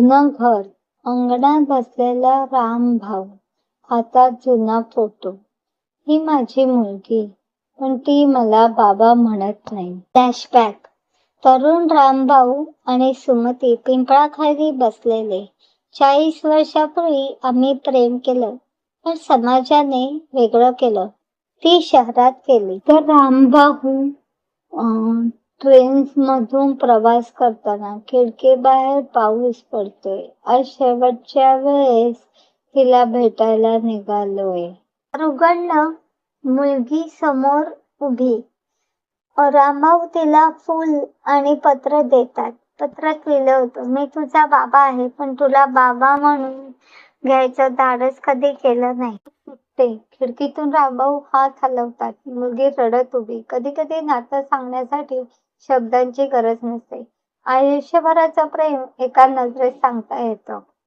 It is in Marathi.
जुनं घर, अंगणात बसलेला राम भाऊ, हातात जुना फोटो. ही माझी मुलगी, पण ती मला बाबा म्हणत नाही. फ्लॅशबॅक. तरुण रामभाऊ आणि सुमती पिंपळाखाली बसलेले. 40 वर्षापूर्वी आम्ही प्रेम केलं, पण समाजाने वेगळं केलं. ती शहरात गेली तर रामभाऊ ट्रेन्समधून प्रवास करताना खिडकीबाहेर पाऊस पडतोय. आज शेवटच्या वेळेस तिला भेटायला निघालोय. उघडलं, मुलगी समोर उभी. रामभाऊ तिला फूल आणि पत्र देतात. पत्रात लिहिलं होतं, मी तुझा बाबा आहे, पण तुला बाबा म्हणून घ्यायचं धाडस कधी केलं नाही. खिडकीतून रामभाऊ हात हलवतात. मुलगी रडत उभी. कधी कधी नातं सांगण्यासाठी शब्दांची गरज नसते. आयुष्यभराचं प्रेम एका नजरेत सांगता येतं.